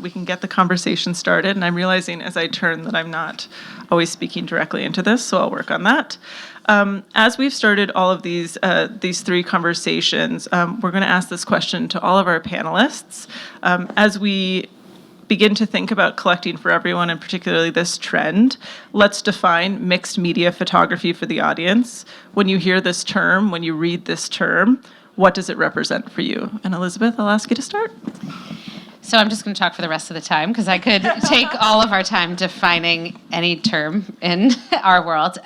we can get the conversation started. And I'm realizing as I turn that I'm not always speaking directly into this, so I'll work on that. As we've started all of these three conversations, we're going to ask this question to all of our panelists. As we begin to think about collecting for everyone, and particularly this trend, let's define mixed media photography for the audience. When you hear this term, when you read this term, what does it represent for you? And Elisabeth, I'll ask you to start. So I'm just going to talk for the rest of the time because I could take all of our time defining any term in our world.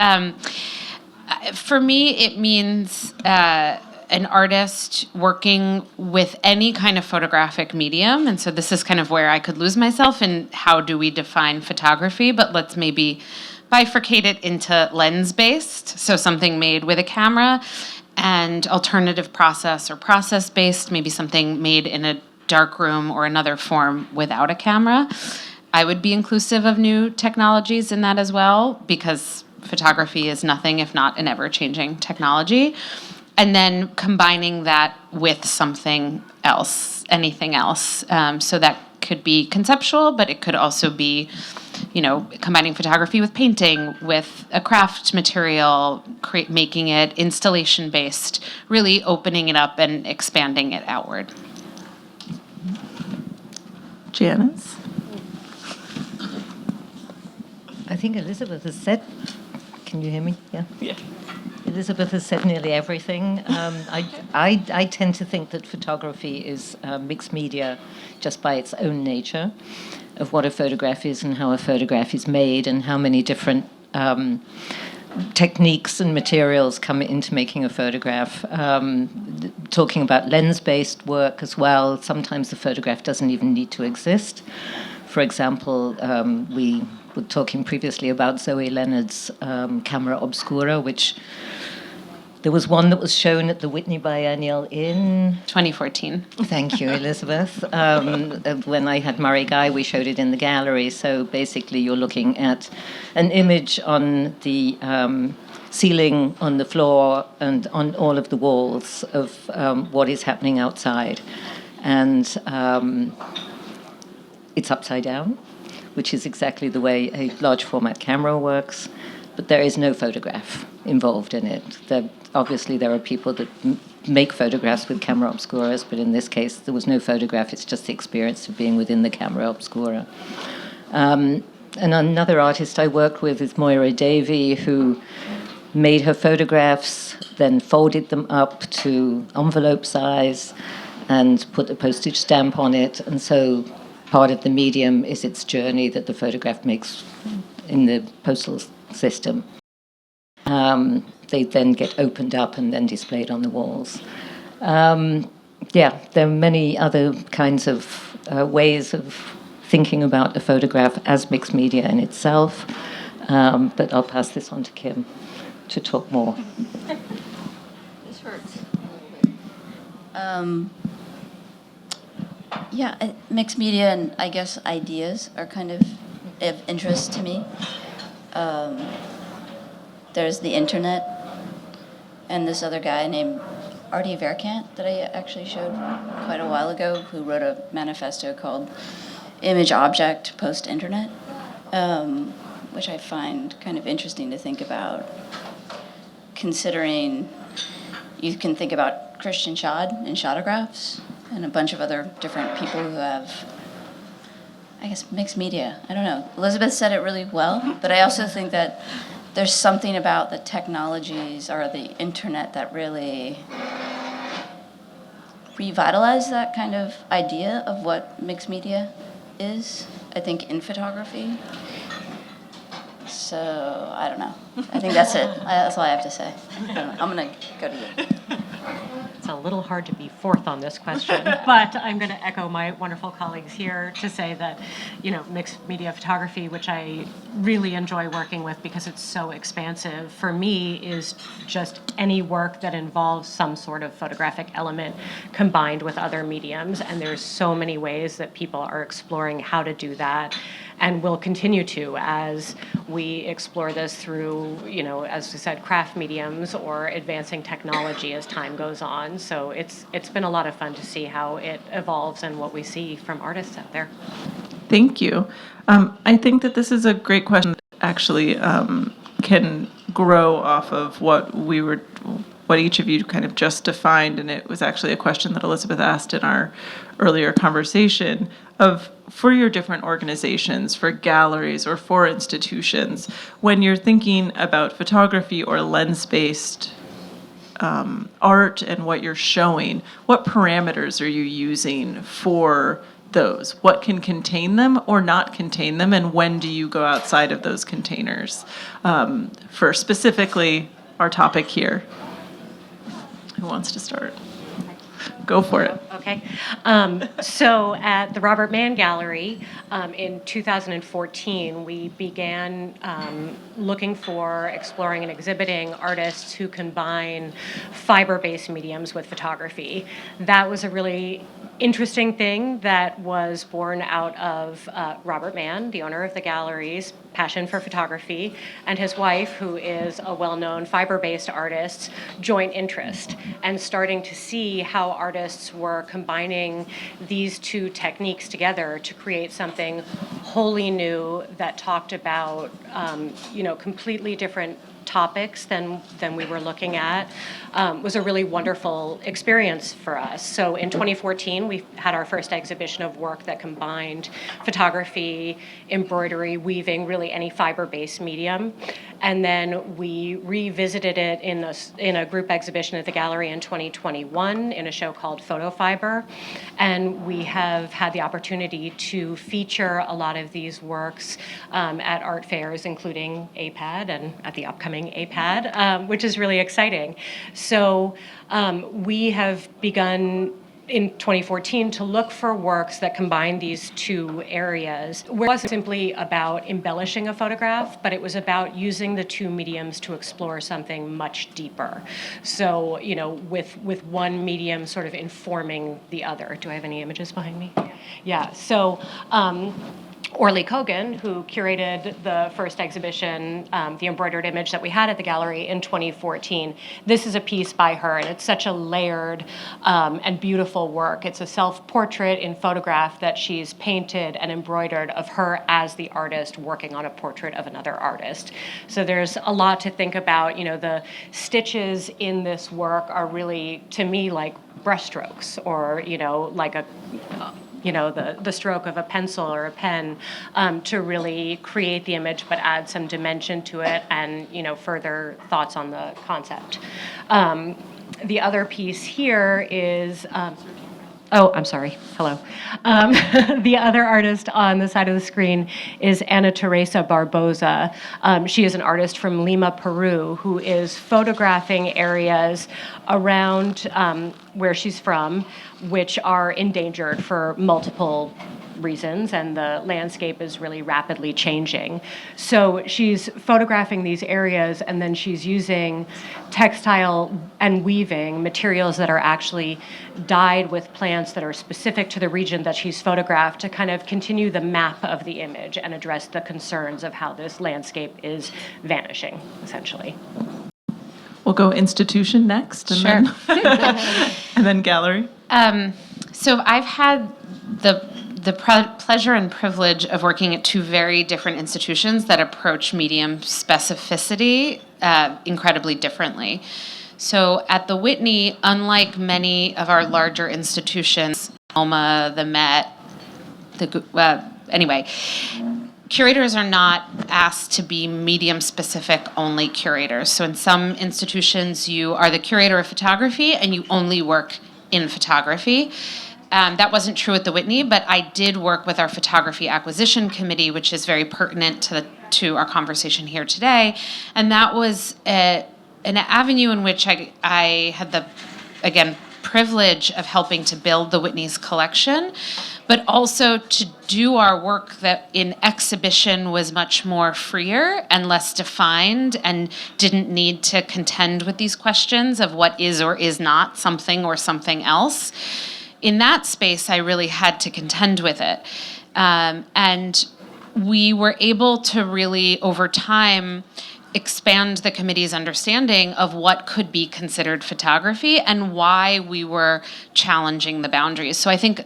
For me, it means an artist working with any kind of photographic medium. And so this is kind of where I could lose myself in how do we define photography, but let's maybe bifurcate it into lens-based, so something made with a camera, and alternative process or process-based, maybe something made in a dark room or another form without a camera. I would be inclusive of new technologies in that as well, because photography is nothing if not an ever-changing technology. And then combining that with something else, anything else. So that could be conceptual, but it could also be, combining photography with painting, with a craft material, making it installation-based, really opening it up and expanding it outward. Janice? I think Elisabeth has said, can you hear me? Yeah. Elisabeth has said nearly everything. I tend to think that photography is mixed media just by its own nature of what a photograph is and how a photograph is made and how many different techniques and materials come into making a photograph. Talking about lens-based work as well, sometimes the photograph doesn't even need to exist. For example, we were talking previously about Zoe Leonard's camera obscura, which there was one that was shown at the Whitney Biennial in 2014. Thank you, Elisabeth. When I had Murray Guy, we showed it in the gallery. So basically, you're looking at an image on the ceiling, on the floor, and on all of the walls of what is happening outside. And it's upside down, which is exactly the way a large format camera works. But there is no photograph involved in it. Obviously, there are people that make photographs with camera obscuras, but in this case, there was no photograph. It's just the experience of being within the camera obscura. And another artist I worked with is Moira Davey, who made her photographs, then folded them up to envelope size and put a postage stamp on it. And so part of the medium is its journey that the photograph makes in the postal system. They then get opened up and then displayed on the walls. There are many other kinds of ways of thinking about a photograph as mixed media in itself, but I'll pass this on to Kim to talk more. This hurts. Mixed media and I guess ideas are kind of interest to me. There's the internet and this other guy named Artie Verkant that I actually showed quite a while ago, who wrote a manifesto called Image Object Post-Internet, which I find kind of interesting to think about, considering you can think about Christian Schad in Shotographs and a bunch of other different people who have, I guess, mixed media. I don't know. Elisabeth said it really well, but I also think that there's something about the technologies or the internet that really revitalized that kind of idea of what mixed media is, I think, in photography. So, I don't know. I think that's it. That's all I have to say. I'm going to go to you. It's a little hard to be fourth on this question, but I'm going to echo my wonderful colleagues here to say that, mixed media photography, which I really enjoy working with because it's so expansive, for me is just any work that involves some sort of photographic element combined with other mediums, and there's so many ways that people are exploring how to do that. And will continue to as we explore this through, as we said, craft mediums or advancing technology as time goes on. So it's been a lot of fun to see how it evolves and what we see from artists out there. Thank you. I think that this is a great question that actually can grow off of what each of you kind of just defined, and it was actually a question that Elisabeth asked in our earlier conversation of, for your different organizations, for galleries or for institutions, when you're thinking about photography or lens-based art and what you're showing, what parameters are you using for those? What can contain them or not contain them, and when do you go outside of those containers? For specifically our topic here. Who wants to start? Go for it. Okay. So at the Robert Mann Gallery in 2014, we began looking for, exploring, and exhibiting artists who combine fiber-based mediums with photography. That was a really interesting thing that was born out of Robert Mann, the owner of the gallery's passion for photography, and his wife, who is a well-known fiber-based artist, joint interest, and starting to see how artists were combining these two techniques together to create something wholly new that talked about, completely different topics than we were looking at, was a really wonderful experience for us. So in 2014, we had our first exhibition of work that combined photography, embroidery, weaving, really any fiber-based medium. And then we revisited it in a group exhibition at the gallery in 2021 in a show called Photo Fiber. And we have had the opportunity to feature a lot of these works at art fairs, including AIPAD and at the upcoming AIPAD, which is really exciting. So we have begun in 2014 to look for works that combine these two areas. It wasn't simply about embellishing a photograph, but it was about using the two mediums to explore something much deeper. So, with one medium sort of informing the other. Do I have any images behind me? Yeah. So, Orly Kogan, who curated the first exhibition, the embroidered image that we had at the gallery in 2014. This is a piece by her, and it's such a layered and beautiful work. It's a self-portrait in photograph that she's painted and embroidered of her as the artist working on a portrait of another artist. So there's a lot to think about. The stitches in this work are really, to me, like brushstrokes, or, like the stroke of a pencil or a pen, to really create the image but add some dimension to it and, further thoughts on the concept. The other piece here is... I'm sorry. Hello. The other artist on the side of the screen is Ana Teresa Barboza. She is an artist from Lima, Peru, who is photographing areas around where she's from, which are endangered for multiple reasons, and the landscape is really rapidly changing. So she's photographing these areas, and then she's using textile and weaving materials that are actually dyed with plants that are specific to the region that she's photographed to kind of continue the map of the image and address the concerns of how this landscape is vanishing, essentially. We'll go institution next, and Sure. then and then gallery. So I've had the pleasure and privilege of working at two very different institutions that approach medium specificity incredibly differently. So at the Whitney, unlike many of our larger institutions, MoMA, the Met, curators are not asked to be medium-specific only curators. So in some institutions, you are the curator of photography and you only work in photography. That wasn't true at the Whitney, but I did work with our photography acquisition committee, which is very pertinent to our conversation here today. And that was an avenue in which I had the, again, privilege of helping to build the Whitney's collection, but also to do our work that in exhibition was much more freer and less defined and didn't need to contend with these questions of what is or is not something or something else. In that space, I really had to contend with it. And we were able to really, over time, expand the committee's understanding of what could be considered photography and why we were challenging the boundaries. So I think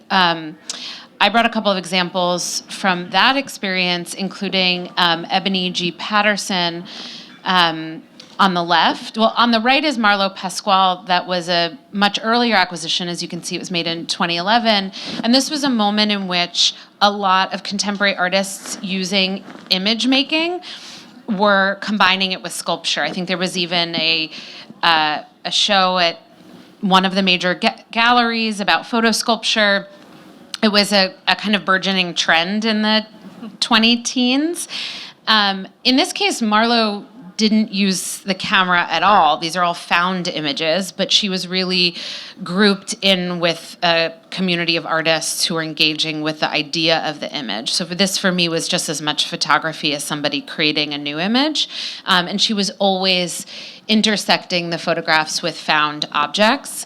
I brought a couple of examples from that experience, including Ebony G. Patterson on the left. Well, on the right is Marlo Pasquale. That was a much earlier acquisition. As you can see, it was made in 2011. And this was a moment in which a lot of contemporary artists using image making were combining it with sculpture. I think there was even a show at one of the major galleries about photo sculpture. It was a kind of burgeoning trend in the 20-teens. In this case, Marlo didn't use the camera at all. These are all found images, but she was really grouped in with a community of artists who were engaging with the idea of the image. So this, for me, was just as much photography as somebody creating a new image. And she was always intersecting the photographs with found objects.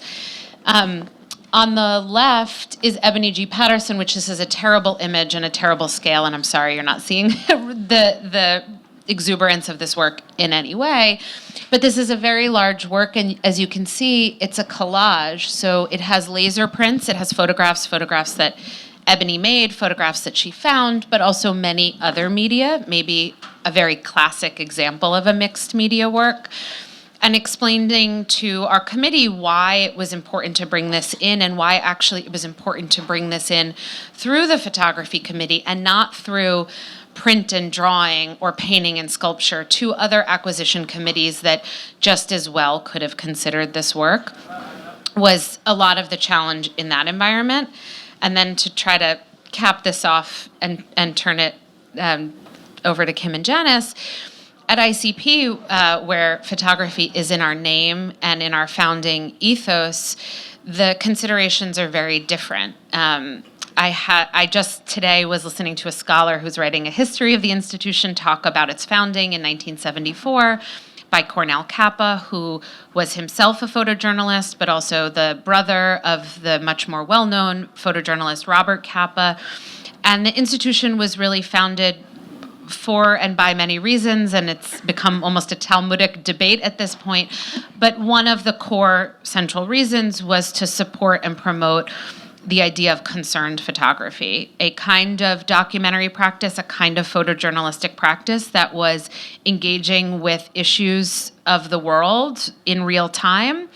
On the left is Ebony G. Patterson, which is a terrible image and a terrible scale, and I'm sorry you're not seeing the exuberance of this work in any way. But this is a very large work, and as you can see, it's a collage. So it has laser prints, it has photographs that Ebony made, photographs that she found, but also many other media, maybe a very classic example of a mixed media work. And explaining to our committee why it was important to bring this in and why actually it was important to bring this in through the photography committee and not through print and drawing or painting and sculpture, two other acquisition committees that just as well could have considered this work, was a lot of the challenge in that environment. And then to try to cap this off and turn it over to Kim and Janice, at ICP, where photography is in our name and in our founding ethos, the considerations are very different. I just today was listening to a scholar who's writing a history of the institution talk about its founding in 1974 by Cornell Kappa, who was himself a photojournalist, but also the brother of the much more well-known photojournalist Robert Kappa. And the institution was really founded for and by many reasons, and it's become almost a Talmudic debate at this point. But one of the core central reasons was to support and promote the idea of concerned photography, a kind of documentary practice, a kind of photojournalistic practice that was engaging with issues of the world in real time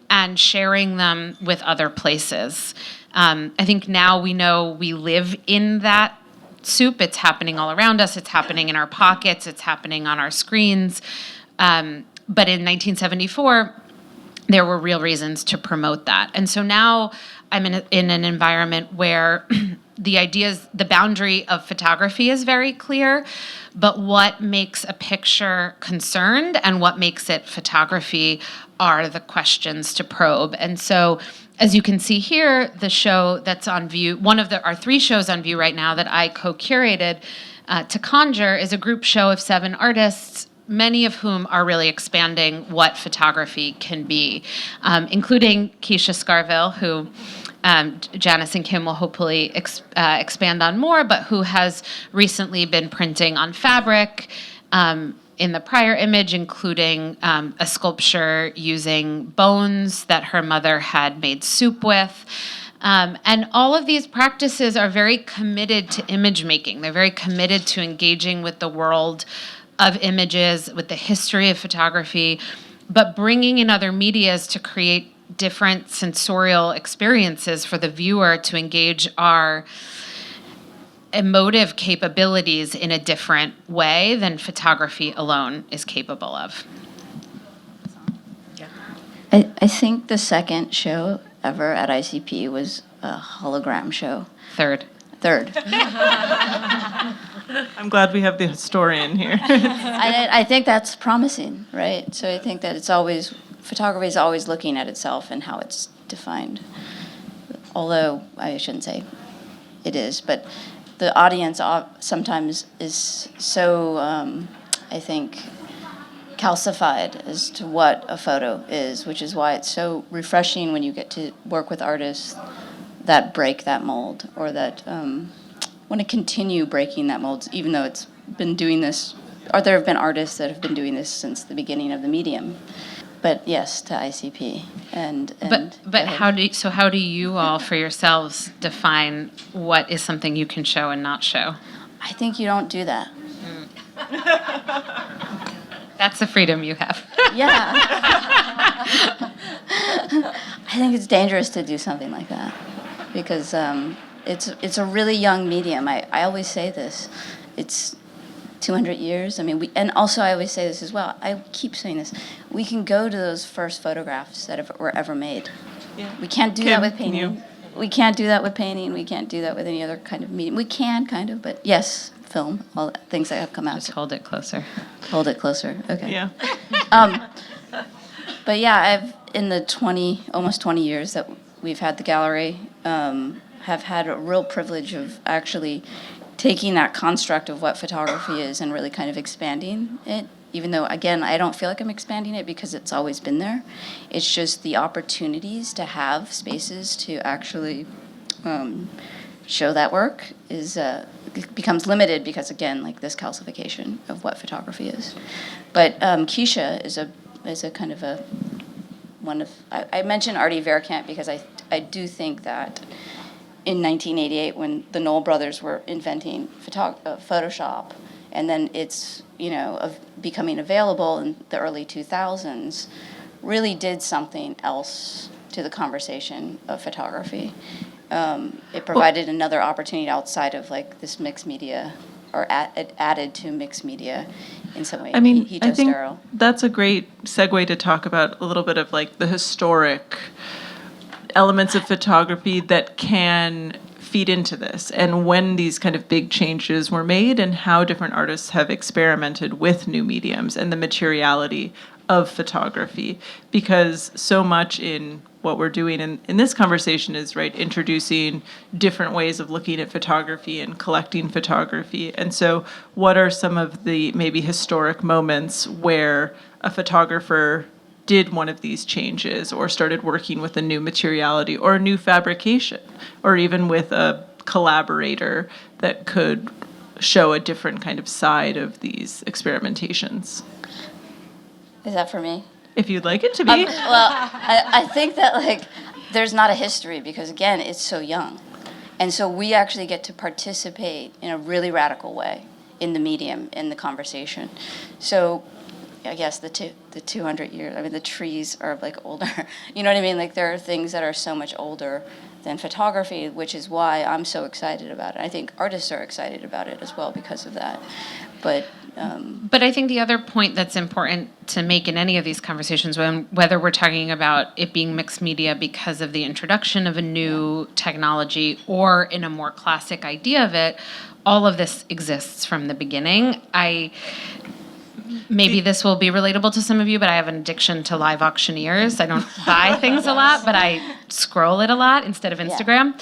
and sharing them with other places. I think now we know we live in that soup. It's happening all around us. It's happening in our pockets. It's happening on our screens. But in 1974, there were real reasons to promote that. And so now I'm in an environment where the boundary of photography is very clear, but what makes a picture concerned and what makes it photography are the questions to probe. And so, as you can see here, the show that's on view, one of our three shows on view right now that I co-curated to Conjure, is a group show of 7 artists, many of whom are really expanding what photography can be, including Keisha Scarville, who Janice and Kim will hopefully expand on more, but who has recently been printing on fabric, in the prior image, including a sculpture using bones that her mother had made soup with. And all of these practices are very committed to image making. They're very committed to engaging with the world of images, with the history of photography, but bringing in other medias to create different sensorial experiences for the viewer to engage our emotive capabilities in a different way than photography alone is capable of. I think the second show ever at ICP was a hologram show. Third. I'm glad we have the historian here. I think that's promising, right? So I think that photography is always looking at itself and how it's defined. Although I shouldn't say it is, but the audience sometimes is so, I think, calcified as to what a photo is, which is why it's so refreshing when you get to work with artists that break that mold or that want to continue breaking that mold, even though it's been doing this, or there have been artists that have been doing this since the beginning of the medium. but yes, to ICP. And But how do you all for yourselves define what is something you can show and not show? I think you don't do that. That's the freedom you have. Yeah. I think it's dangerous to do something like that because it's a really young medium. I always say this. It's 200 years. I mean, and also I always say this as well. I keep saying this. We can go to those first photographs that were ever made. Yeah. We can't do that with painting. We can't do that with painting. We can't do that with any other kind of medium. We can, kind of, but yes, film, all the things that have come out. Just hold it closer. Hold it closer. Okay. Yeah. But yeah, I've in the almost 20 years that we've had the gallery, have had a real privilege of actually taking that construct of what photography is and really kind of expanding it. Even though, again, I don't feel like I'm expanding it because it's always been there. It's just the opportunities to have spaces to actually show that work becomes limited because, again, like this calcification of what photography is. But Keisha is a kind of a one of I mentioned Artie Verkamp because I do think that in 1988 when the Knoll brothers were inventing Photoshop, and then it's of becoming available in the early 2000s, really did something else to the conversation of photography. It provided another opportunity outside of like this mixed media, or it added to mixed media in some way. I mean, I think sterile. that's a great segue to talk about a little bit of like the historic elements of photography that can feed into this, and when these kind of big changes were made, and how different artists have experimented with new mediums and the materiality of photography. Because so much in what we're doing in this conversation is, right, introducing different ways of looking at photography and collecting photography. And so what are some of the maybe historic moments where a photographer did one of these changes or started working with a new materiality or a new fabrication, or even with a collaborator that could show a different kind of side of these experimentations? Is that for me? If you'd like it to be. Well, I think that like there's not a history because again it's so young, and so we actually get to participate in a really radical way in the medium, in the conversation. So I guess the 200 years. I mean, the trees are like older. You know what I mean? Like there are things that are so much older than photography, which is why I'm so excited about it. I think artists are excited about it as well because of that. But I think the other point that's important to make in any of these conversations, whether we're talking about it being mixed media because of the introduction of a new technology or in a more classic idea of it, all of this exists from the beginning. Maybe this will be relatable to some of you, but I have an addiction to live auctioneers. I don't buy things a lot, but I scroll it a lot instead of Instagram.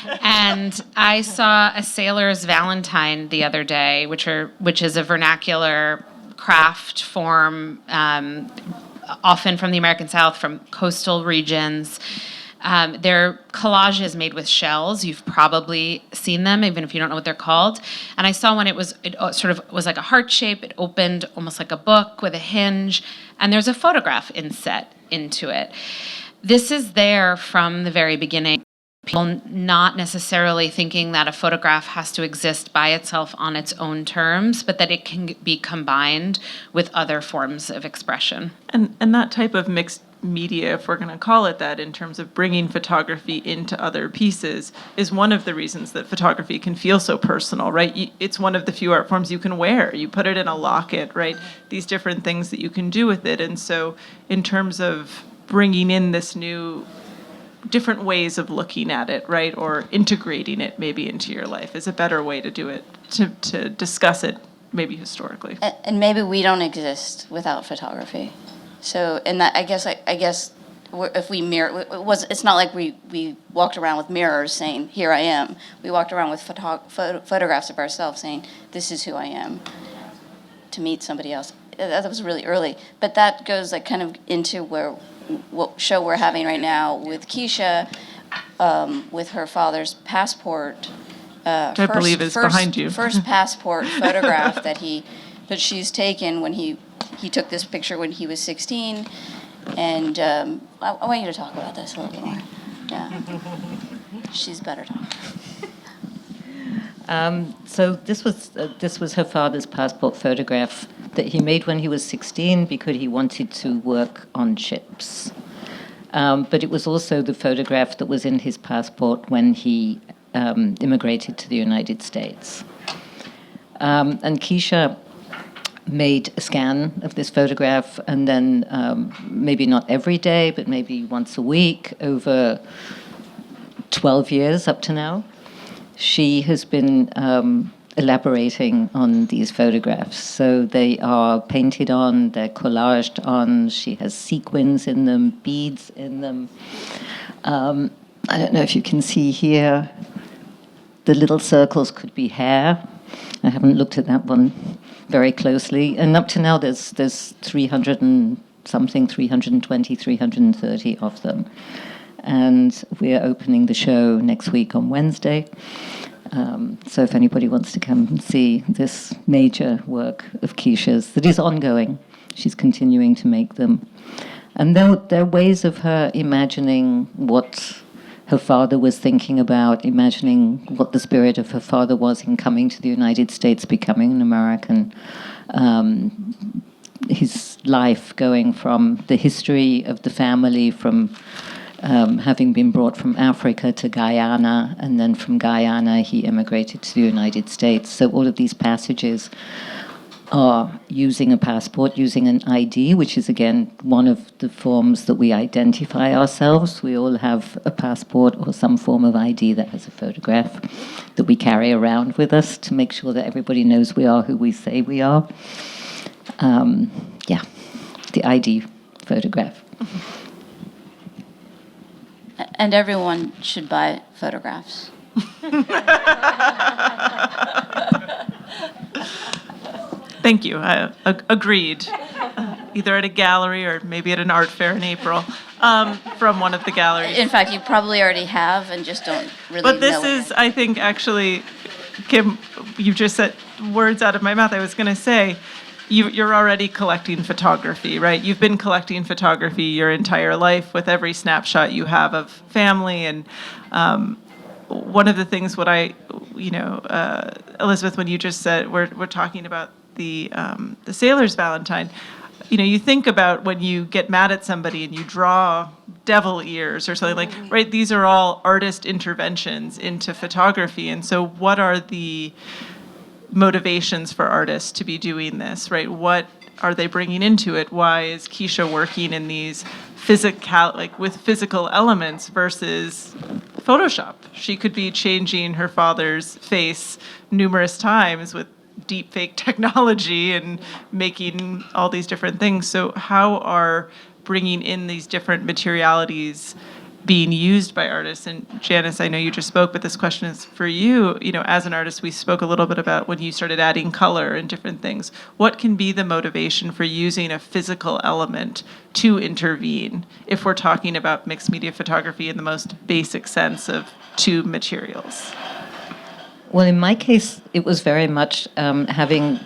Yeah. And I saw a sailor's valentine the other day, which is a vernacular craft form, often from the American South, from coastal regions. They're collages made with shells. You've probably seen them, even if you don't know what they're called. And I saw one, it sort of was like a heart shape. It opened almost like a book with a hinge. And there's a photograph inset into it. This is there from the very beginning. People not necessarily thinking that a photograph has to exist by itself on its own terms, but that it can be combined with other forms of expression. And that type of mixed media, if we're going to call it that, in terms of bringing photography into other pieces, is one of the reasons that photography can feel so personal, right? It's one of the few art forms you can wear. You put it in a locket, right? These different things that you can do with it. And so in terms of bringing in this new different ways of looking at it, right, or integrating it maybe into your life is a better way to do it, to discuss it maybe historically. And maybe we don't exist without photography. So, and that I guess if we mirror, it's not like we walked around with mirrors saying, "Here I am." We walked around with photographs of ourselves saying, "This is who I am." To meet somebody else, that was really early. But that goes like kind of into what show we're having right now with Keisha, with her father's passport. I believe is behind you. First passport photograph that she's taken when he took this picture when he was 16, And I want you to talk about this a little bit more. Yeah. She's better talking. So this was her father's passport photograph that he made when he was 16 because he wanted to work on ships. But it was also the photograph that was in his passport when he immigrated to the United States. And Keisha made a scan of this photograph, and then maybe not every day, but maybe once a week over 12 years up to now, she has been elaborating on these photographs. So they are painted on, they're collaged on, she has sequins in them, beads in them. I don't know if you can see here, the little circles could be hair. I haven't looked at that one very closely. And up to now, there's 300 and something, 320, 330 of them. And we're opening the show next week on Wednesday. So if anybody wants to come and see this major work of Keisha's that is ongoing, she's continuing to make them. And they're ways of her imagining what her father was thinking about, imagining what the spirit of her father was in coming to the United States, becoming an American. His life going from the history of the family, from having been brought from Africa to Guyana, and then from Guyana he immigrated to the United States. So all of these passages are using a passport, using an ID, which is, again, one of the forms that we identify ourselves. We all have a passport or some form of ID that has a photograph that we carry around with us to make sure that everybody knows we are who we say we are. The ID photograph. And everyone should buy photographs. Thank you. Agreed. Either at a gallery or maybe at an art fair in April from one of the galleries. In fact, you probably already have and just don't really know. But this is, I think, actually, Kim, you just said words out of my mouth. I was going to say, you're already collecting photography, right? You've been collecting photography your entire life with every snapshot you have of family. And one of the things Elisabeth, when you just said, we're talking about the Sailor's Valentine, you think about when you get mad at somebody and you draw devil ears or something like, right? These are all artist interventions into photography. And so what are the motivations for artists to be doing this, right? What are they bringing into it? Why is Keisha working in these with physical elements versus Photoshop? She could be changing her father's face numerous times with deep fake technology and making all these different things. So how are bringing in these different materialities being used by artists? And Janice, I know you just spoke, but this question is for you. As an artist, we spoke a little bit about when you started adding color and different things. What can be the motivation for using a physical element to intervene if we're talking about mixed media photography in the most basic sense of two materials? Well, in my case, it was very much having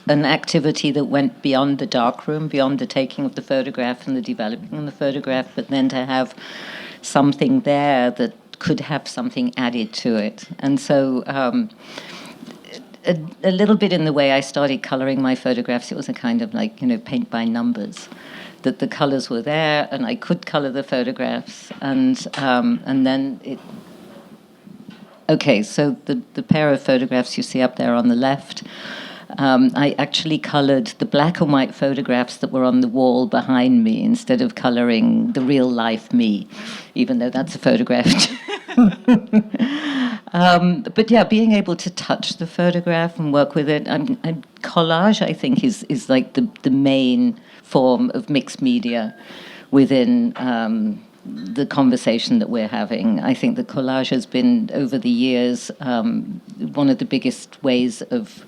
an activity that went beyond the darkroom, beyond the taking of the photograph and the developing of the photograph, but then to have something there that could have something added to it. And so a little bit in the way I started coloring my photographs, it was a kind of like, paint by numbers, that the colors were there and I could color the photographs. And then it... Okay, so the pair of photographs you see up there on the left, I actually colored the black and white photographs that were on the wall behind me instead of coloring the real life me, even though that's a photograph. But yeah, being able to touch the photograph and work with it. And collage, I think, is like the main form of mixed media within the conversation that we're having. I think the collage has been, over the years, one of the biggest ways of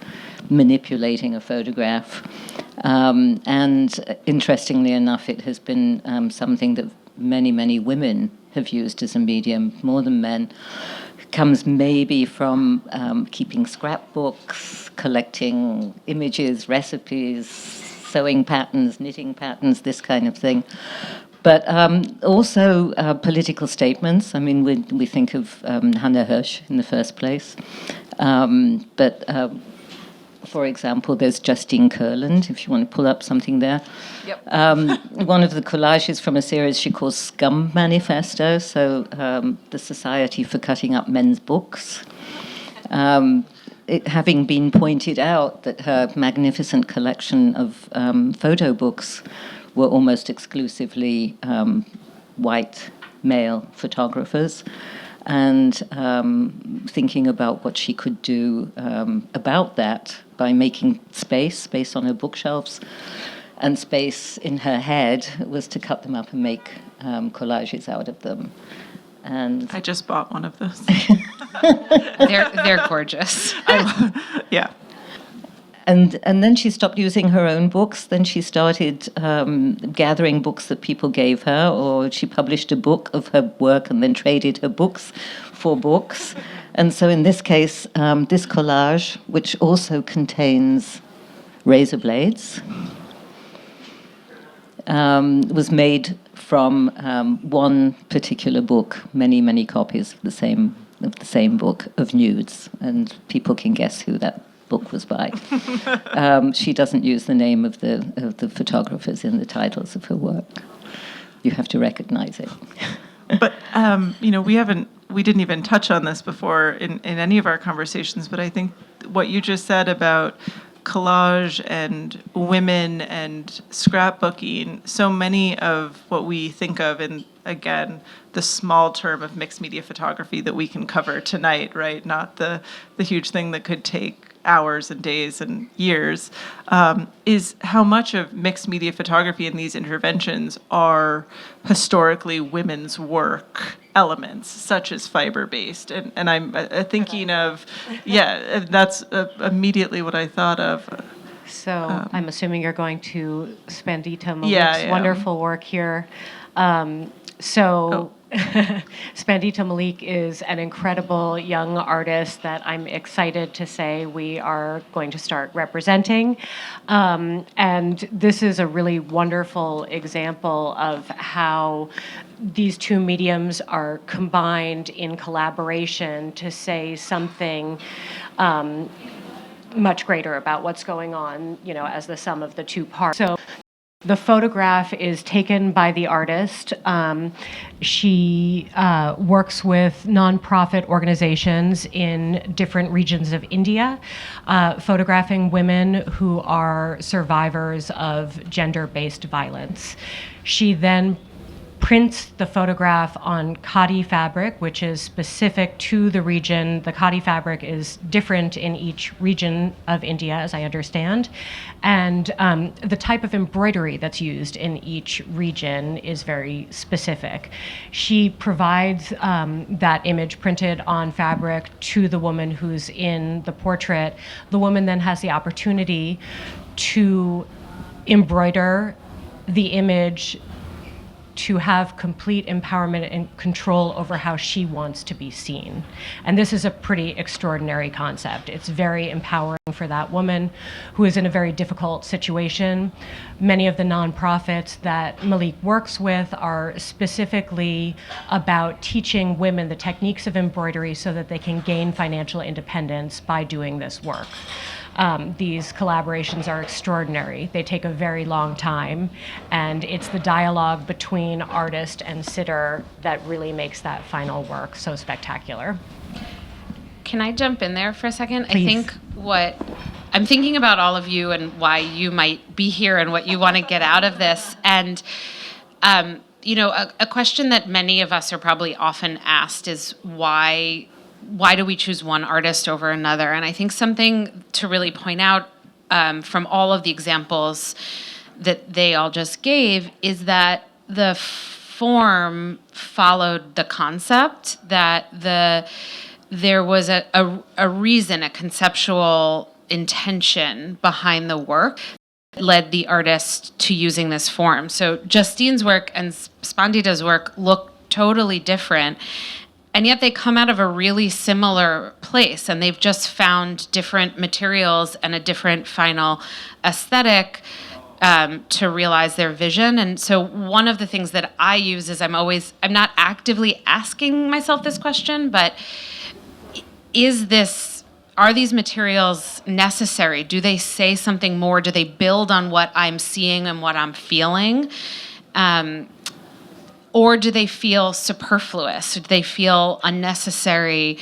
manipulating a photograph. And interestingly enough, it has been something that many, many women have used as a medium, more than men. Comes maybe from keeping scrapbooks, collecting images, recipes, sewing patterns, knitting patterns, this kind of thing. But also political statements. I mean, we think of Hannah Hirsch in the first place. But for example, there's Justine Kurland, if you want to pull up something there. Yep. One of the collages from a series she calls Scum Manifesto, so the Society for Cutting Up Men's Books. It having been pointed out that her magnificent collection of photo books were almost exclusively white male photographers, and thinking about what she could do about that by making space on her bookshelves, and space in her head was to cut them up and make collages out of them. And I just bought one of those. They're gorgeous. Yeah. And then she stopped using her own books. Then she started gathering books that people gave her, or she published a book of her work and then traded her books for books. And so in this case, this collage, which also contains razor blades, was made from one particular book, many copies of the same book of nudes, and people can guess who that book was by. She doesn't use the name of the photographers in the titles of her work. You have to recognize it. But we didn't even touch on this before in any of our conversations, but I think what you just said about collage and women and scrapbooking, so many of what we think of in, again, the small term of mixed media photography that we can cover tonight, right? Not the huge thing that could take hours and days and years, is how much of mixed media photography and these interventions are historically women's work elements, such as fiber-based. And I'm thinking of, that's immediately what I thought of. So I'm assuming you're going to Spandita Malik's Yeah. wonderful work here. Spandita Malik is an incredible young artist that I'm excited to say we are going to start representing. And this is a really wonderful example of how these two mediums are combined in collaboration to say something much greater about what's going on, as the sum of the two parts. So the photograph is taken by the artist. She works with nonprofit organizations in different regions of India, photographing women who are survivors of gender-based violence. She then prints the photograph on khadi fabric, which is specific to the region. The khadi fabric is different in each region of India, as I understand. And the type of embroidery that's used in each region is very specific. She provides that image printed on fabric to the woman who's in the portrait. The woman then has the opportunity to embroider the image to have complete empowerment and control over how she wants to be seen. And this is a pretty extraordinary concept. It's very empowering for that woman who is in a very difficult situation. Many of the nonprofits that Malik works with are specifically about teaching women the techniques of embroidery so that they can gain financial independence by doing this work. These collaborations are extraordinary. They take a very long time, and it's the dialogue between artist and sitter that really makes that final work so spectacular. Can I jump in there for a second? Please. I think what I'm thinking about all of you and why you might be here and what you want to get out of this. And, a question that many of us are probably often asked is why do we choose one artist over another? And I think something to really point out from all of the examples that they all just gave is that the form followed the concept, that there was a reason, a conceptual intention behind the work that led the artist to using this form. So Justine's work and Spandita's work look totally different, and yet they come out of a really similar place, and they've just found different materials and a different final aesthetic to realize their vision. And so one of the things that I use is I'm not actively asking myself this question, but are these materials necessary? Do they say something more? Do they build on what I'm seeing and what I'm feeling? Or do they feel superfluous? Do they feel unnecessary?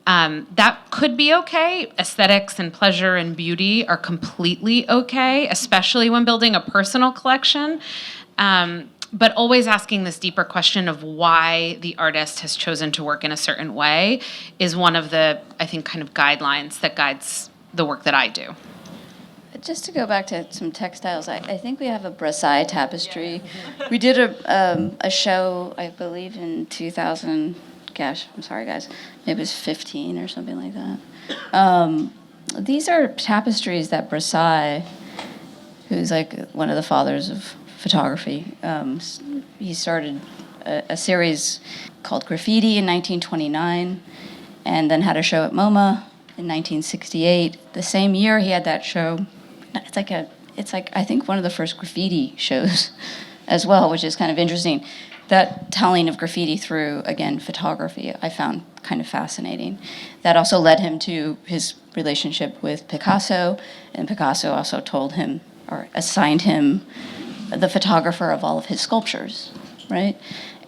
That could be okay. Aesthetics and pleasure and beauty are completely okay, especially when building a personal collection. But always asking this deeper question of why the artist has chosen to work in a certain way is one of the, I think, kind of guidelines that guides the work that I do. Just to go back to some textiles, I think we have a Versailles tapestry. We did a show, I believe, in 2000. Gosh, I'm sorry, guys. Maybe it was 15 or something like that. These are tapestries that Versailles, who's like one of the fathers of photography, he started a series called Graffiti in 1929, and then had a show at MoMA in 1968. The same year he had that show. It's like I think one of the first graffiti shows as well, which is kind of interesting. That telling of graffiti through, again, photography, I found kind of fascinating. That also led him to his relationship with Picasso, and Picasso also told him, or assigned him, the photographer of all of his sculptures, right?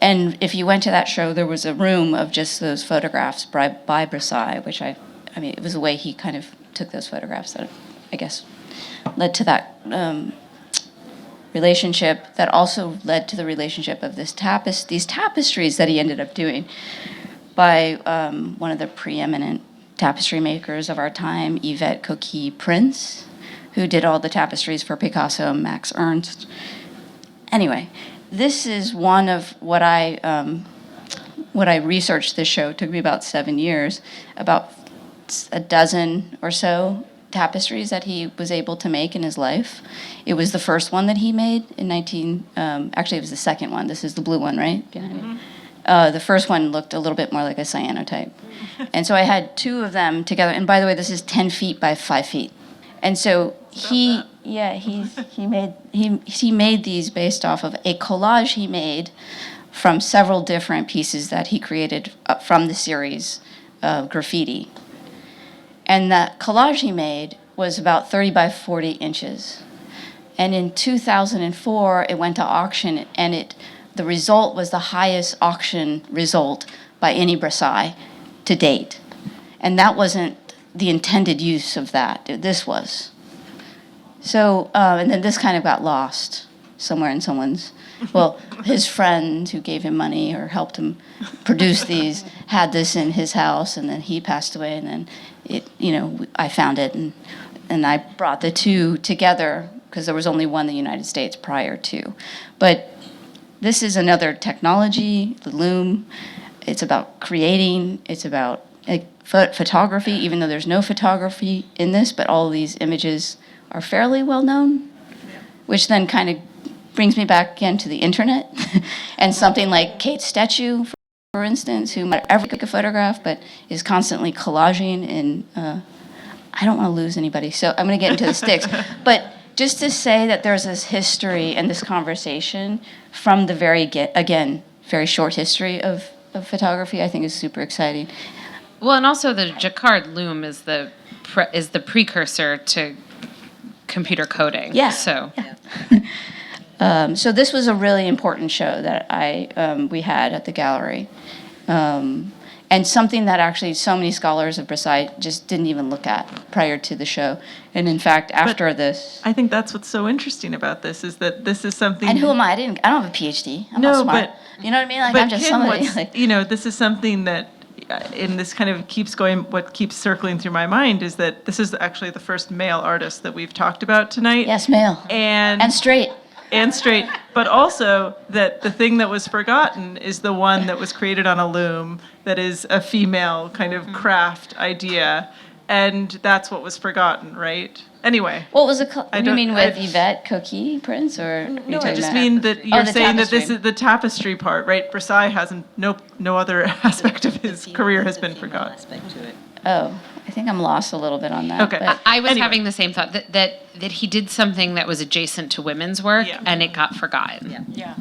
And if you went to that show, there was a room of just those photographs by Versailles, which I mean, it was the way he kind of took those photographs that, I guess, led to that relationship that also led to the relationship of these tapestries that he ended up doing by one of the preeminent tapestry makers of our time, Yvette Coquille-Prince, who did all the tapestries for Picasso and Max Ernst. Anyway, this is one of what I researched this show. It took me about 7 years, about a dozen or so tapestries that he was able to make in his life. It was the first one that he made in actually it was the second one. This is the blue one, right? Mm-hmm. The first one looked a little bit more like a cyanotype. And so I had two of them together. And by the way, this is 10 feet by 5 feet. And so he made these based off of a collage he made from several different pieces that he created from the series of Graffiti. And that collage he made was about 30 by 40 inches. And in 2004, it went to auction, and the result was the highest auction result by any Versailles to date. And that wasn't the intended use of that. This was. So, and then this kind of got lost somewhere in his friend who gave him money or helped him produce these had this in his house, and then he passed away, and then I found it, and I brought the two together because there was only one in the United States prior to. But this is another technology, the loom. It's about creating. It's about photography, even though there's no photography in this, but all of these images are fairly well known, which then kind of brings me back again to the internet and something like Kate Statue, for instance, who might ever take a photograph, but is constantly collaging. And I don't want to lose anybody, so I'm going to get into the sticks. But just to say that there's this history and this conversation from the very short history of photography, I think is super exciting. Well, and also the Jacquard loom is the precursor to computer coding. Yeah. So. Yeah. So this was a really important show that we had at the gallery, and something that actually so many scholars of Versailles just didn't even look at prior to the show. And in fact, after this, I think that's what's so interesting about this is that this is something. And who am I? I don't have a PhD. I'm not smart. You know what I mean? Like, I'm just somebody. This is something that. And this kind of keeps going, what keeps circling through my mind is that this is actually the first male artist that we've talked about tonight. Yes, male. And straight. And straight. But also that the thing that was forgotten is the one that was created on a loom that is a female kind of craft idea. and that's what was forgotten, right? Anyway. What was you don't- mean with I- Yvette Coquille Prince, or No, I just mean that you're the saying that this tapestry. is the tapestry part, right? Versailles hasn't, no other aspect of his career has been forgotten. Oh, I think I'm lost a little bit on that. Okay. but- I was Anyway. having the same thought that he did something that was adjacent to women's work Yeah. and it got forgotten. Yeah.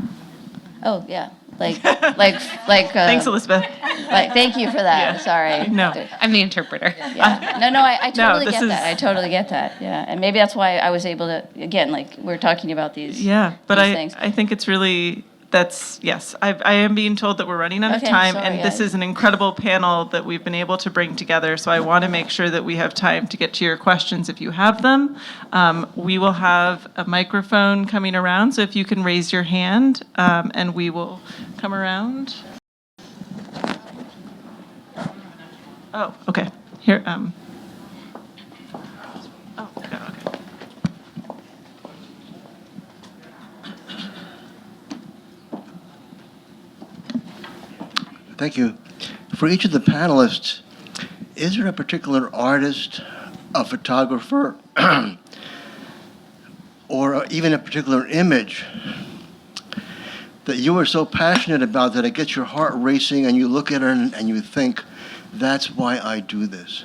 Oh, yeah. Like. Thanks, Elizabeth. Like, thank you for that. Yeah. Sorry. No. I'm the interpreter. Yeah. No, I totally this get that. is- I totally get that. Yeah. And maybe that's why I was able to, again, like, we're talking about these. Yeah, but these things. I think it's really, yes, I am being told that we're running out of Okay, time, sorry, and this yeah. is an incredible panel that we've been able to bring together, so I want to make sure that we have time to get to your questions if you have them. We will have a microphone coming around, so if you can raise your hand, and we will come around. Oh, okay, here, oh, okay. Thank you. For each of the panelists, is there a particular artist, a photographer, or even a particular image that you are so passionate about that it gets your heart racing and you look at it and you think, that's why I do this?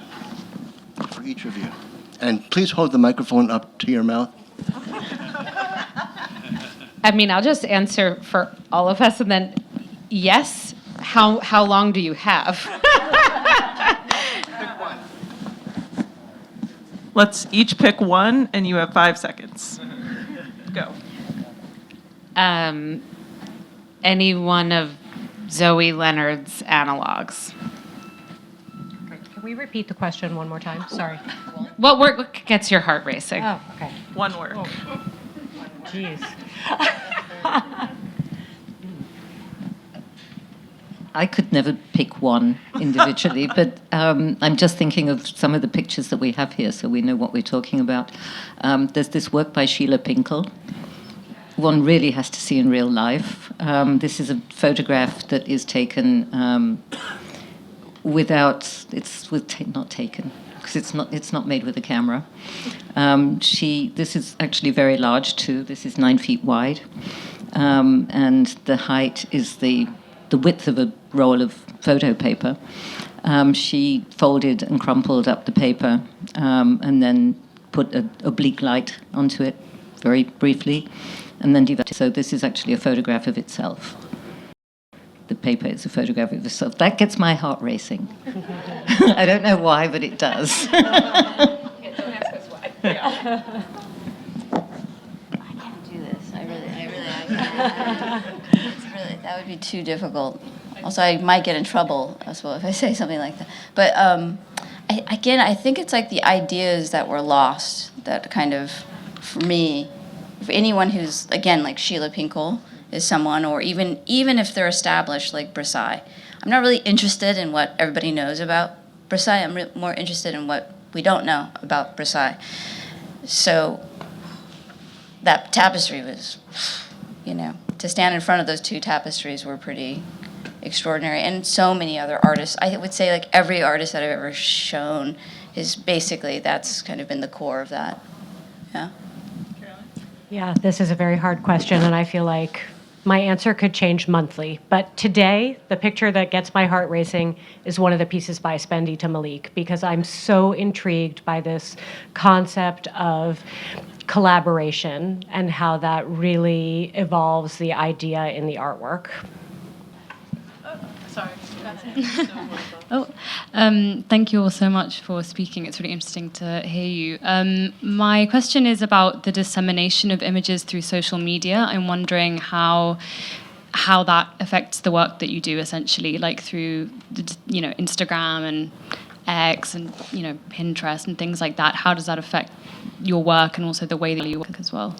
For each of you. And please hold the microphone up to your mouth. I mean, I'll just answer for all of us and then, yes, how long do you have? Let's each pick one, and you have 5 seconds. Go. Any one of Zoe Leonard's analogs. Can we repeat the question one more time? Sorry. What gets your heart racing? Oh, okay. One word. Jeez. I could never pick one individually, but I'm just thinking of some of the pictures that we have here so we know what we're talking about. There's this work by Sheila Pinkel. One really has to see in real life. This is a photograph that is taken not taken, because it's not made with a camera. This is actually very large too. This is 9 feet wide, and the height is the width of a roll of photo paper. She folded and crumpled up the paper and then put an oblique light onto it very briefly, and then developed. So this is actually a photograph of itself. The paper is a photograph of itself. That gets my heart racing. I don't know why, but it does. I can't do this. I can't. That would be too difficult. Also, I might get in trouble as well if I say something like that. But I think it's like the ideas that were lost that kind of, for me, for anyone who's, again, like Sheila Pinkel is someone, or even if they're established, like Versailles. I'm not really interested in what everybody knows about Versailles. I'm more interested in what we don't know about Versailles. So that tapestry was, to stand in front of those 2 tapestries were pretty extraordinary. And so many other artists. I would say like every artist that I've ever shown is basically, that's kind of been the core of that. Yeah. Yeah, this is a very hard question, and I feel like my answer could change monthly. But today, the picture that gets my heart racing is one of the pieces by Spendi to Malik, because I'm so intrigued by this concept of collaboration and how that really evolves the idea in the artwork. Sorry. Thank you all so much for speaking. It's really interesting to hear you. My question is about the dissemination of images through social media. I'm wondering how that affects the work that you do, essentially, like through Instagram and X and Pinterest and things like that. How does that affect your work and also the way that you work as well?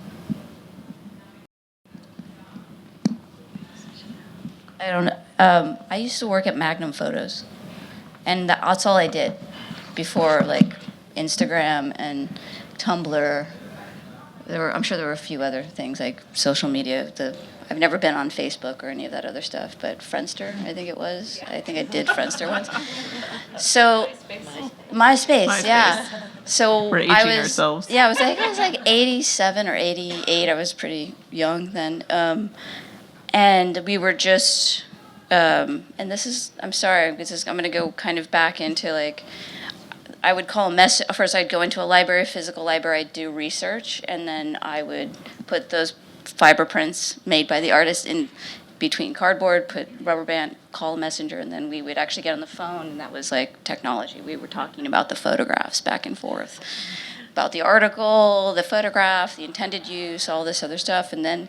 I don't know. I used to work at Magnum Photos, and that's all I did before, like, Instagram and Tumblr I'm sure there were a few other things like social media. I've never been on Facebook or any of that other stuff, but Friendster, I think it was. I think I did Friendster once. So, MySpace, yeah. So We're aging ourselves. Yeah, I was like 87 or 88. I was pretty young then, and we were just. And this is, I'm sorry, I'm going to go kind of back into like, I would call first I'd go into a library, a physical library, I'd do research, and then I would put those fiber prints made by the artist in between cardboard, put rubber band, call a messenger, and then we would actually get on the phone, and that was like technology. We were talking about the photographs back and forth, about the article, the photograph, the intended use, all this other stuff, and then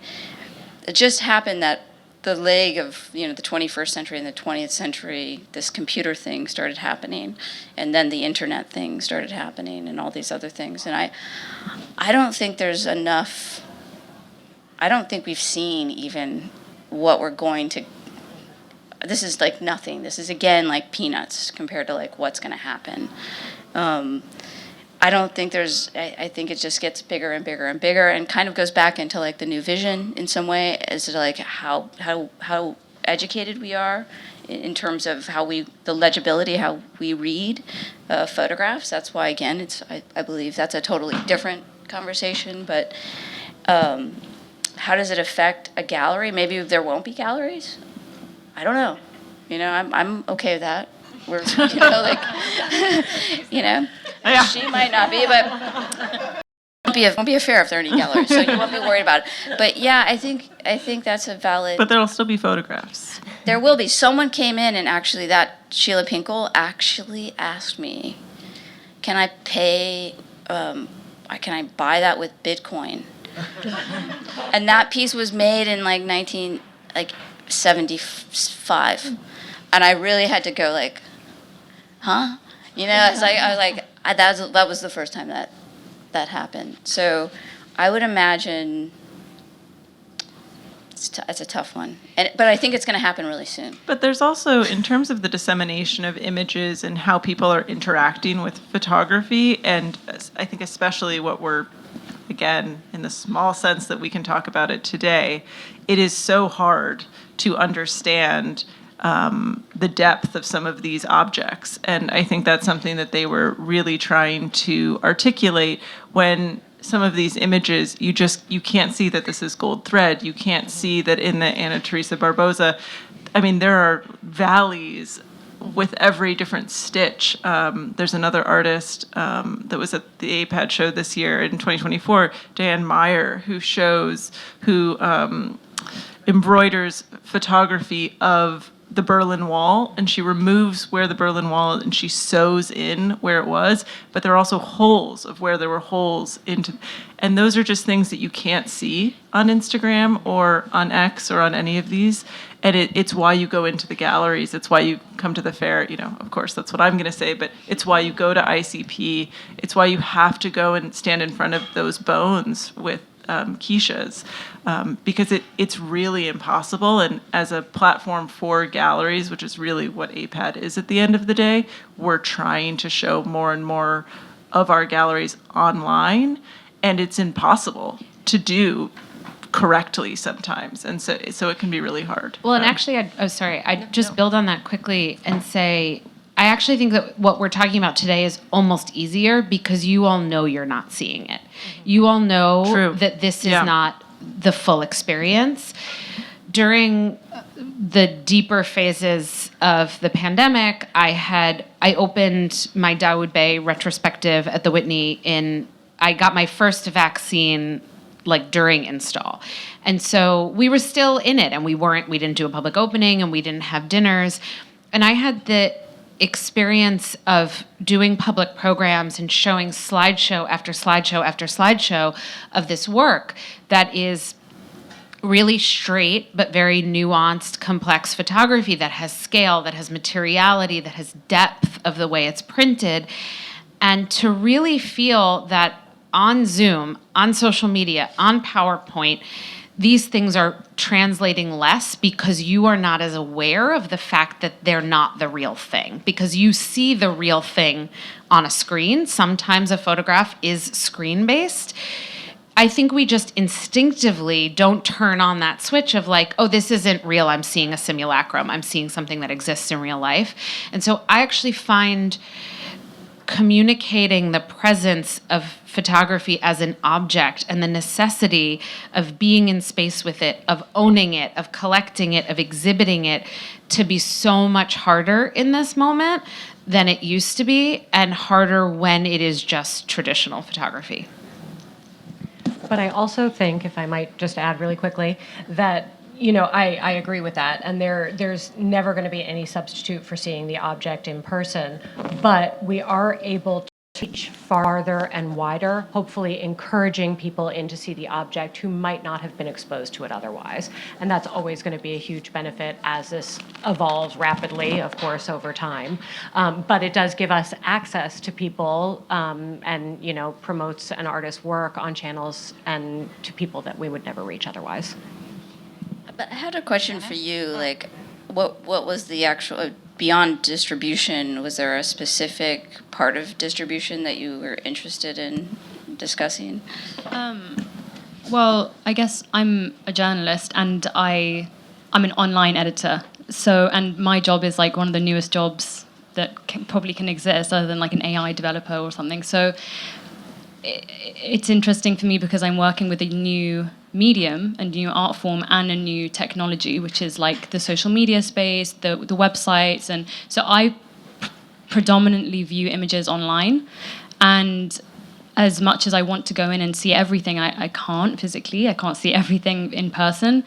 it just happened that the leg of the 21st century and the 20th century, this computer thing started happening, and then the internet thing started happening, and all these other things. And I don't think there's enough. I don't think we've seen even what we're going to. This is like nothing. This is again like peanuts compared to like what's going to happen. I don't think there's. I think it just gets bigger and bigger and bigger, and kind of goes back into like the new vision in some way, as to like how educated we are in terms of the legibility, how we read photographs. That's why again, I believe that's a totally different conversation. But how does it affect a gallery? Maybe there won't be galleries. I don't know. I'm okay with that. We're Yeah. She might not be, but it won't be a fair if there are any galleries, so you won't be worried about it. But yeah, I think that's a valid. But there'll still be photographs. There will be. Someone came in and actually, that Sheila Pinkel actually asked me, "Can I pay? Can I buy that with Bitcoin?" And that piece was made in like 1975, and I really had to go like, "Huh?" I was like, that was the first time that happened. So I would imagine it's a tough one, but I think it's going to happen really soon. But there's also, in terms of the dissemination of images and how people are interacting with photography, and I think especially what we're, again, in the small sense that we can talk about it today, it is so hard to understand the depth of some of these objects. And I think that's something that they were really trying to articulate when some of these images, you can't see that this is gold thread. You can't see that in the Anna Teresa Barbosa, there are valleys with every different stitch. There's another artist that was at the AIPAD show this year in 2024, Diane Meyer, who embroiders photography of the Berlin Wall, and she removes where the Berlin Wall is and she sews in where it was, but there are also holes of where there were holes into, and those are just things that you can't see on Instagram or on X or on any of these, and it's why you go into the galleries, it's why you come to the fair, of course that's what I'm going to say, but it's why you go to ICP, it's why you have to go and stand in front of those bones with Keisha's, because it's really impossible. And as a platform for galleries, which is really what AIPAD is at the end of the day, we're trying to show more and more of our galleries online, and it's impossible to do correctly sometimes, and so it can be really hard. Well, and actually, I'd just build on that quickly and say, I actually think that what we're talking about today is almost easier because you all know you're not seeing it. You all know that this is not the full experience. During the deeper phases of the pandemic, I opened my Dawood Bey retrospective at the Whitney I got my first vaccine like during install. And so we were still in it, and we didn't do a public opening, and we didn't have dinners. And I had the experience of doing public programs and showing slideshow after slideshow after slideshow of this work that is really straight but very nuanced, complex photography that has scale, that has materiality, that has depth of the way it's printed. And to really feel that on Zoom, on social media, on PowerPoint, these things are translating less because you are not as aware of the fact that they're not the real thing. Because you see the real thing on a screen. Sometimes a photograph is screen-based. I think we just instinctively don't turn on that switch of like, oh, this isn't real. I'm seeing a simulacrum. I'm seeing something that exists in real life. And so I actually find communicating the presence of photography as an object and the necessity of being in space with it, of owning it, of collecting it, of exhibiting it, to be so much harder in this moment than it used to be, and harder when it is just traditional photography. But I also think, if I might just add really quickly, that I agree with that, and there's never going to be any substitute for seeing the object in person, but we are able to reach farther and wider, hopefully encouraging people in to see the object who might not have been exposed to it otherwise. And that's always going to be a huge benefit as this evolves rapidly, of course, over time. But it does give us access to people and promotes an artist's work on channels and to people that we would never reach otherwise. But I had a question for you. Like, what was the actual, beyond distribution, was there a specific part of distribution that you were interested in discussing? Well, I guess I'm a journalist and I'm an online editor. So, and my job is like one of the newest jobs that probably can exist, other than like an AI developer or something. So it's interesting for me because I'm working with a new medium, a new art form, and a new technology, which is like the social media space, the websites. And so I predominantly view images online, and as much as I want to go in and see everything, I can't physically. I can't see everything in person.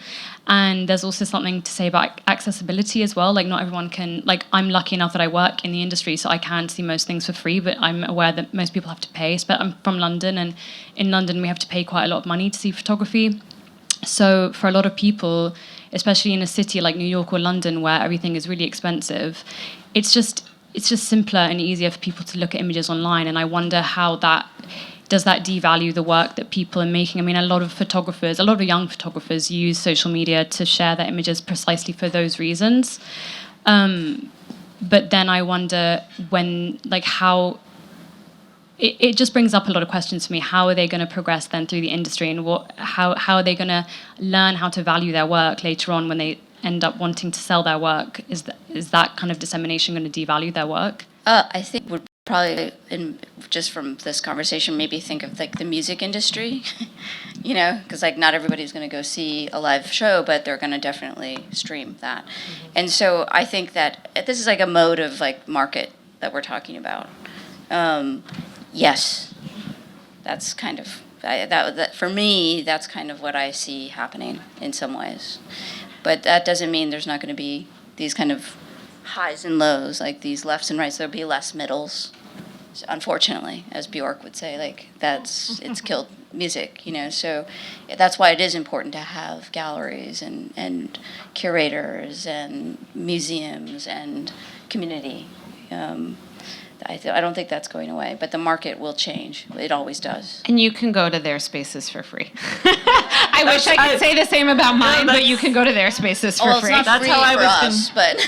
And there's also something to say about accessibility as well. Like, not everyone can, like, I'm lucky enough that I work in the industry, so I can see most things for free, but I'm aware that most people have to pay. But I'm from London, and in London we have to pay quite a lot of money to see photography. So for a lot of people, especially in a city like New York or London where everything is really expensive, it's just simpler and easier for people to look at images online. And I wonder how that devalue the work that people are making. I mean, a lot of young photographers use social media to share their images precisely for those reasons. But then I wonder how it just brings up a lot of questions for me. How are they going to progress then through the industry, and how are they going to learn how to value their work later on when they end up wanting to sell their work? Is that kind of dissemination going to devalue their work? I think would probably, just from this conversation, maybe think of like the music industry, because like not everybody's going to go see a live show, but they're going to definitely stream that. Mm-hmm. And so I think that this is like a mode of like market that we're talking about. Yes, that's kind of that for me. That's kind of what I see happening in some ways, but that doesn't mean there's not going to be these kind of highs and lows, like these lefts and rights. There'll be less middles, unfortunately, as Bjork would say. Like it's killed music, So that's why it is important to have galleries and curators and museums and community. I don't think that's going away, but the market will change. It always does. And you can go to their spaces for free. I wish I could say the same about mine, but you can go to their spaces for free. It's not free for us, but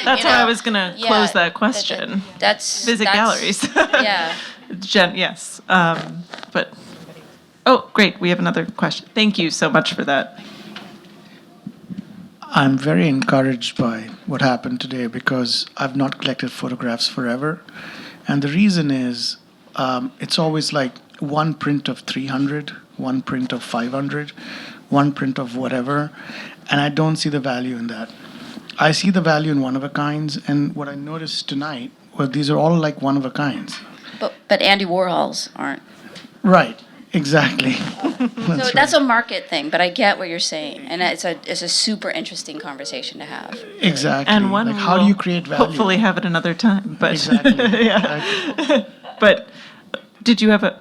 that's how I was going to close that question. Visit galleries. Yeah. Yes. But great. We have another question. Thank you so much for that. I'm very encouraged by what happened today because I've not collected photographs forever. And the reason is it's always like one print of 300, one print of 500, one print of whatever. And I don't see the value in that. I see the value in one-of-a-kinds. And what I noticed tonight was these are all like one-of-a-kinds. But Andy Warhol's aren't. Right. Exactly. That's a market thing, but I get what you're saying, and it's a super interesting conversation to have. Exactly. And one how do you create value? Hopefully have it another time. But exactly. Yeah. Exactly. But did you have my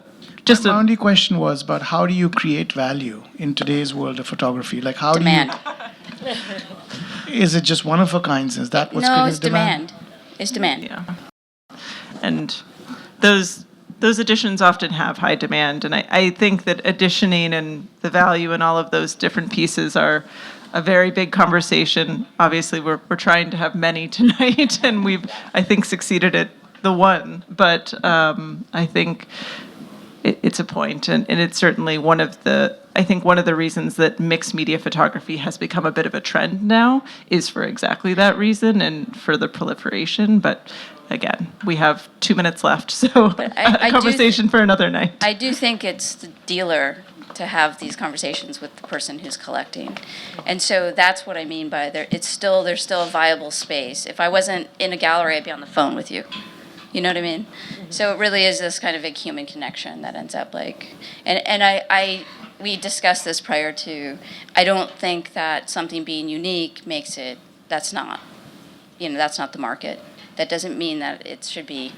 only question was about how do you create value in today's world of photography? Like how demand. do you? Is it just one of a kinds? Is that what's creating demand? It's demand. Yeah. And those editions often have high demand, and I think that editioning and the value in all of those different pieces are a very big conversation. Obviously, we're trying to have many tonight, and we've, I think, succeeded at the one. But I think it's a point, and it's certainly one of the reasons that mixed media photography has become a bit of a trend now is for exactly that reason and for the proliferation. But again, we have 2 minutes left, so I a conversation for another night. I do think it's the dealer to have these conversations with the person who's collecting. And so that's what I mean by there's still a viable space. If I wasn't in a gallery, I'd be on the phone with you. You know what I mean? So it really is this kind of a human connection that ends up like, and we discussed this prior to, I don't think that something being unique makes it, that's not the market. That doesn't mean that it should be,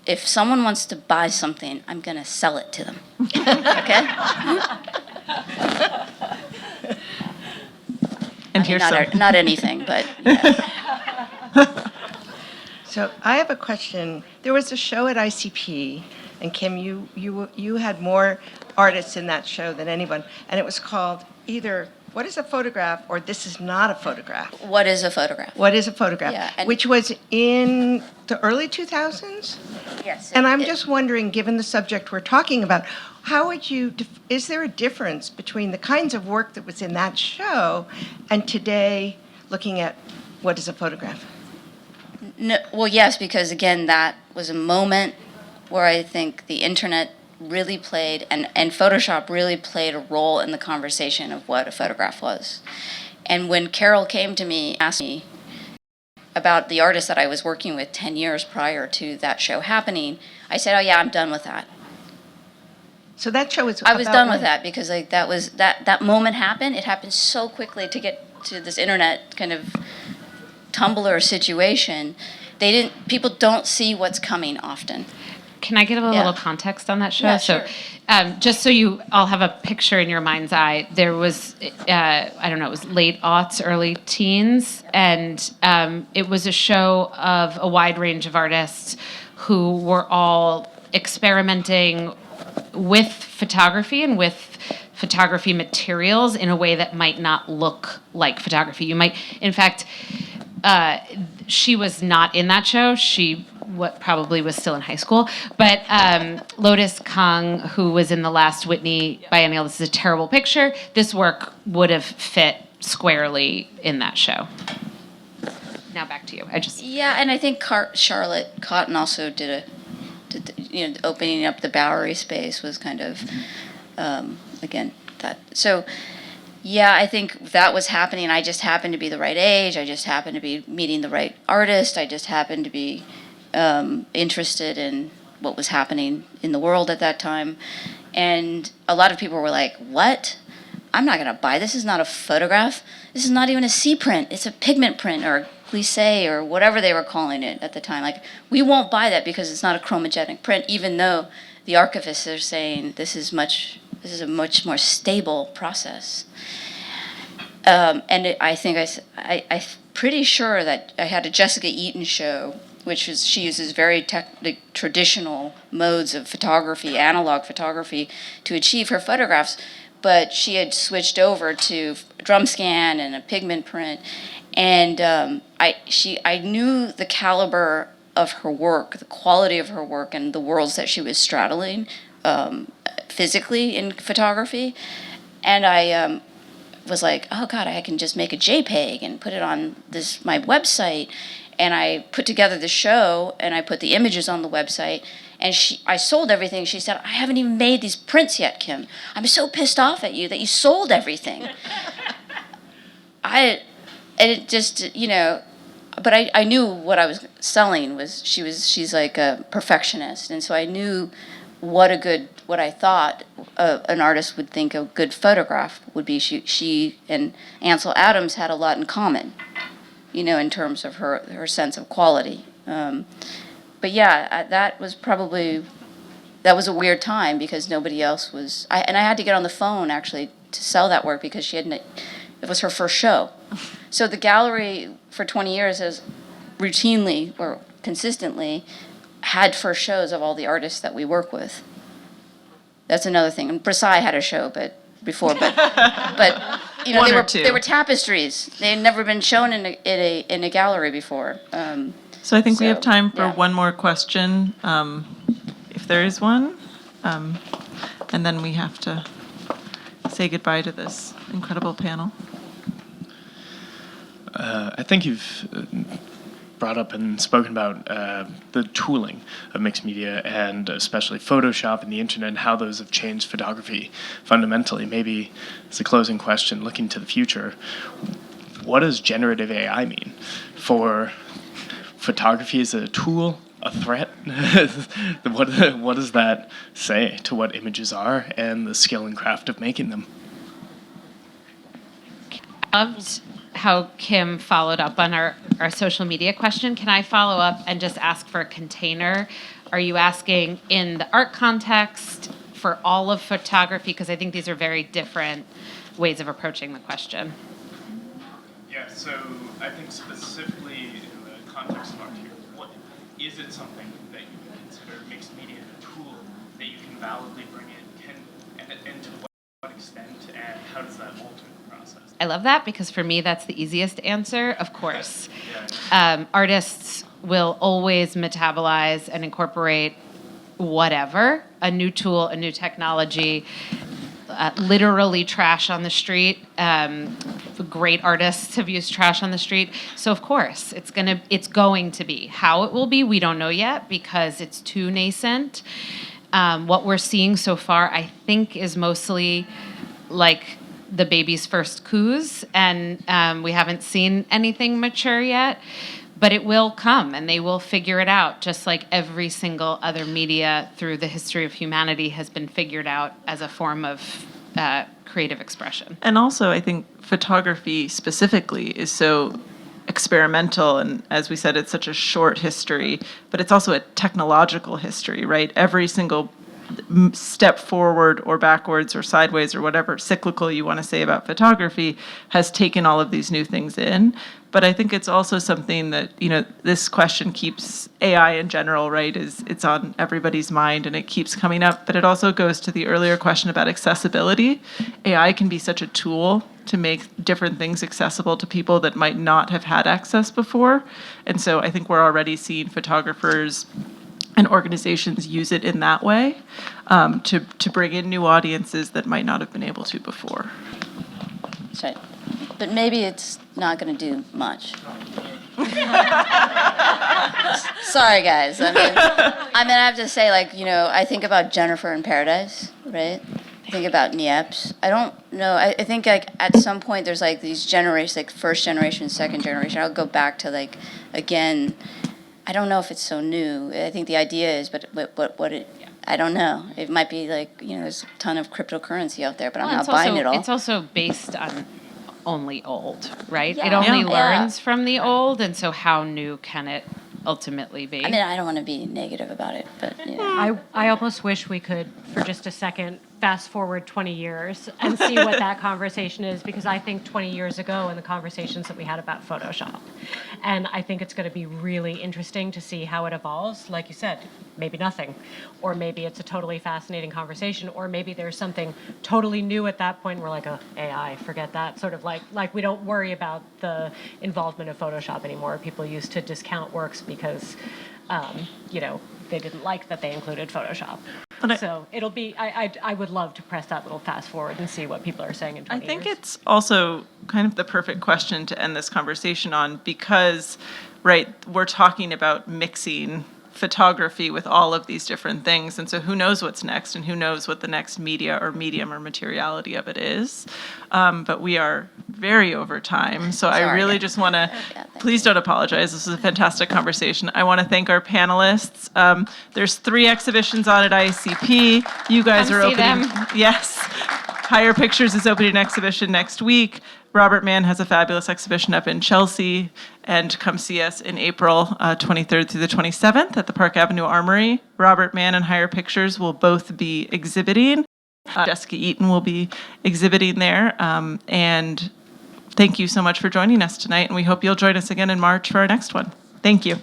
if someone wants to buy something, I'm going to sell it to them. Okay? And here's not anything, but yeah. So I have a question. There was a show at ICP, and Kim, you had more artists in that show than anyone, and it was called either "What is a Photograph" or "This is Not a Photograph." What is a photograph? What is a photograph? Yeah, which was in the early 2000s. Yes. And I'm just wondering, given the subject we're talking about, how would you? Is there a difference between the kinds of work that was in that show and today, looking at what is a photograph? No, well, yes, because again, that was a moment where I think the internet really played, and Photoshop really played a role in the conversation of what a photograph was. And when Carol came to me, asked me about the artist that I was working with 10 years prior to that show happening, I said, oh yeah, I'm done with that. So that show is I was done with that because like that moment happened. It happened so quickly to get to this internet kind of Tumblr situation. People don't see what's coming often. Can I give a little context on that show? Yeah, sure. So, just so you all have a picture in your mind's eye, there was, I don't know, it was late aughts, early teens, and it was a show of a wide range of artists who were all experimenting with photography and with photography materials in a way that might not look like photography. You might, in fact, she was not in that show. She probably was still in high school. But Lotus Kong, who was in the last Whitney Biennial, this is a terrible picture. This work would have fit squarely in that show. Now back to you. Yeah, and I think Charlotte Cotton also did opening up the Bowery space was kind of, again, that. So, yeah, I think that was happening. I just happened to be the right age. I just happened to be meeting the right artist. I just happened to be interested in what was happening in the world at that time. And a lot of people were like, what? I'm not going to buy this. This is not a photograph. This is not even a C print. It's a pigment print or a glissé or whatever they were calling it at the time. Like, we won't buy that because it's not a chromogenic print, even though the archivists are saying this is a much more stable process. I'm pretty sure that I had a Jessica Eaton show, she uses very traditional modes of photography, analog photography, to achieve her photographs. But she had switched over to drum scan and a pigment print, and I knew the caliber of her work, the quality of her work, and the worlds that she was straddling physically in photography, and I was like, oh God, I can just make a JPEG and put it on my website. And I put together the show, and I put the images on the website, and I sold everything. She said, I haven't even made these prints yet, Kim. I'm so pissed off at you that you sold everything. But I knew what I was selling was, she's like a perfectionist, and so I knew what I thought an artist would think a good photograph would be. She and Ansel Adams had a lot in common, in terms of her sense of quality. But yeah, that was a weird time because nobody else was, and I had to get on the phone actually to sell that work because it was her first show. So the gallery for 20 years has routinely or consistently had first shows of all the artists that we work with. That's another thing. And Versailles had a show, but they were tapestries. They had never been shown in a gallery before. So I think we have time for one more question. if there is one. And then we have to say goodbye to this incredible panel. I think you've brought up and spoken about the tooling of mixed media, and especially Photoshop and the internet, and how those have changed photography fundamentally. Maybe as a closing question, looking to the future, what does generative AI mean for photography as a tool, a threat? What does that say to what images are and the skill and craft of making them? Loved how Kim followed up on our social media question. Can I follow up and just ask for a container? Are you asking in the art context, for all of photography? Because I think these are very different ways of approaching the question. Yeah, so I think specifically in the context of art here, what is it something that you would consider mixed media a tool that you can validly bring in, and to what extent, and how does that alter the process? I love that, because for me, that's the easiest answer. Of course. Artists will always metabolize and incorporate whatever, a new tool, a new technology, literally trash on the street. Great artists have used trash on the street. So of course, it's going to be. How it will be, we don't know yet, because it's too nascent. What we're seeing so far, I think, is mostly like the baby's first coos, and we haven't seen anything mature yet. But it will come, and they will figure it out, just like every single other media through the history of humanity has been figured out as a form of creative expression. And also, I think photography specifically is so experimental, and as we said, it's such a short history, but it's also a technological history, right? Every single step forward or backwards or sideways or whatever cyclical you want to say about photography has taken all of these new things in. But I think it's also something that, this question keeps AI in general, right, it's on everybody's mind and it keeps coming up. But it also goes to the earlier question about accessibility. AI can be such a tool to make different things accessible to people that might not have had access before. And so I think we're already seeing photographers and organizations use it in that way, to bring in new audiences that might not have been able to before. That's right. But maybe it's not going to do much. Sorry, guys. I have to say, I think about Jennifer in Paradise, right? I think about Niepce. I don't know. I think at some point there's these generations, first generation, second generation. I'll go back to again. I don't know if it's so new. I think the idea is, but what it, I don't know. It might be there's a ton of cryptocurrency out there, but I'm not buying it all. It's also based on only old, right? Yeah. It only Yeah. learns from the old, and so how new can it ultimately be? I don't want to be negative about it, but I almost wish we could, for just a second, fast forward 20 years and see what that conversation is, because I think 20 years ago and the conversations that we had about Photoshop. And I think it's going to be really interesting to see how it evolves. Like you said, maybe nothing. Or maybe it's a totally fascinating conversation. Or maybe there's something totally new at that point. We're like, oh, AI, forget that. Sort of like we don't worry about the involvement of Photoshop anymore. People used to discount works because, they didn't like that they included Photoshop. So it'll be, I would love to press that little fast forward and see what people are saying in 20 years. I think it's also kind of the perfect question to end this conversation on, because, right, we're talking about mixing photography with all of these different things. And so who knows what's next, and who knows what the next media or medium or materiality of it is. But we are very over time. So I really just want to, please don't apologize. This was a fantastic conversation. I want to thank our panelists. There's 3 exhibitions on at ICP. You guys are opening. Them. Yes. Higher Pictures is opening an exhibition next week. Robert Mann has a fabulous exhibition up in Chelsea, and come see us in April 23rd through the 27th at the Park Avenue Armory. Robert Mann and Higher Pictures will both be exhibiting. Jessica Eaton will be exhibiting there. And thank you so much for joining us tonight, and we hope you'll join us again in March for our next one. Thank you.